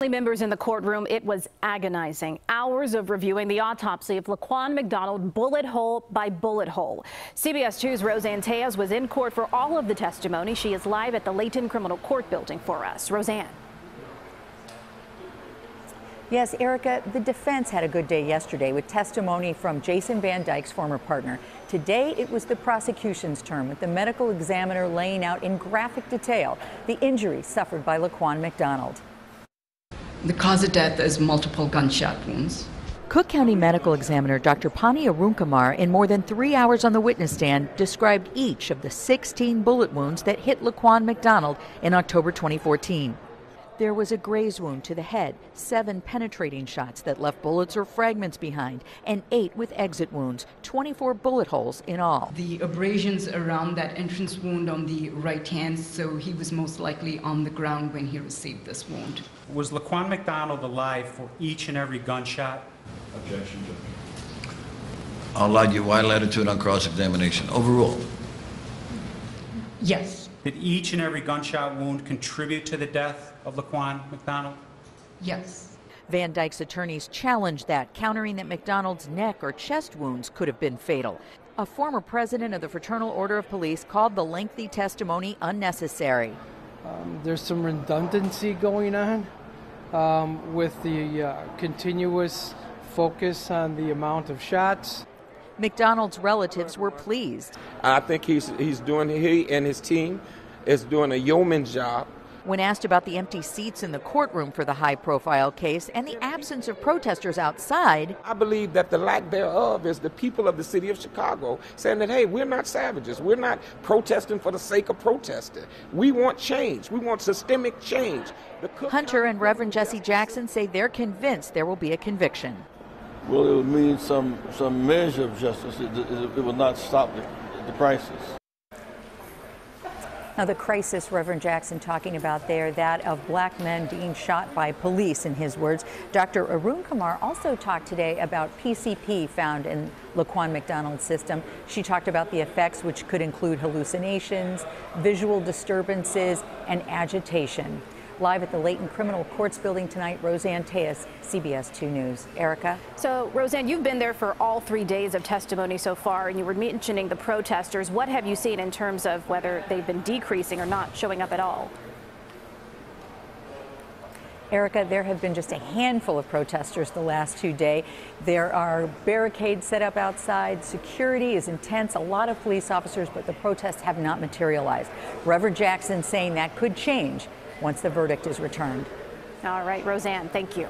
Members in the courtroom, it was agonizing. Hours of reviewing the autopsy of Laquan McDonald bullet hole by bullet hole. CBS 2's Roseanne Tejas was in court for all of the testimony. She is live at the Layton Criminal Court building for us. Roseanne. Yes, Erica, the defense had a good day yesterday with testimony from Jason Van Dyke's former partner. Today, it was the prosecution's turn, with the medical examiner laying out in graphic detail the injuries suffered by Laquan McDonald. The cause of death is multiple gunshot wounds. Cook County Medical Examiner Dr. Pani Arunkumar, in more than 3 hours on the witness stand, described each of the 16 bullet wounds that hit Laquan McDonald in October 2014. There was a graze wound to the head, 7 penetrating shots that left bullets or fragments behind, and 8 with exit wounds, 24 bullet holes in all. The abrasions around that entrance wound on the right hand, so he was most likely on the ground when he received this wound. Was Laquan McDonald alive for each and every gunshot? Objection. I'll allow you wide latitude on cross-examination. Overruled. Yes. Did each and every gunshot wound contribute to the death of Laquan McDonald? Yes. Van Dyke's attorneys challenged that, countering that McDonald's neck or chest wounds could have been fatal. A former president of the Fraternal Order of Police called the lengthy testimony unnecessary. There's some redundancy going on with the continuous focus on the amount of shots. McDonald's relatives were pleased. I think he and his team is doing a yeoman's job. When asked about the empty seats in the courtroom for the high-profile case and the absence of protesters outside, I believe that the lack thereof is the people of the city of Chicago saying that, hey, we're not savages. We're not protesting for the sake of protesting. We want change. We want systemic change. Hunter and Reverend Jesse Jackson say they're convinced there will be a conviction. Well, it would mean some measure of justice. It will not stop the crisis. Now, the crisis Reverend Jackson talking about there, that of black men being shot by police, in his words. Dr. Arunkumar also talked today about PCP found in Laquan McDonald's system. She talked about the effects, which could include hallucinations, visual disturbances, and agitation. Live at the Layton Criminal Courts building tonight, Roseanne Tejas, CBS 2 News. Erica? So, Roseanne, you've been there for all 3 days of testimony so far, and you were mentioning the protesters. What have you seen in terms of whether they've been decreasing or not showing up at all? Erica, there have been just a handful of protesters the last 2 days. There are barricades set up outside. Security is intense. A lot of police officers, but the protests have not materialized. Reverend Jackson saying that could change once the verdict is returned. All right, Roseanne, thank you.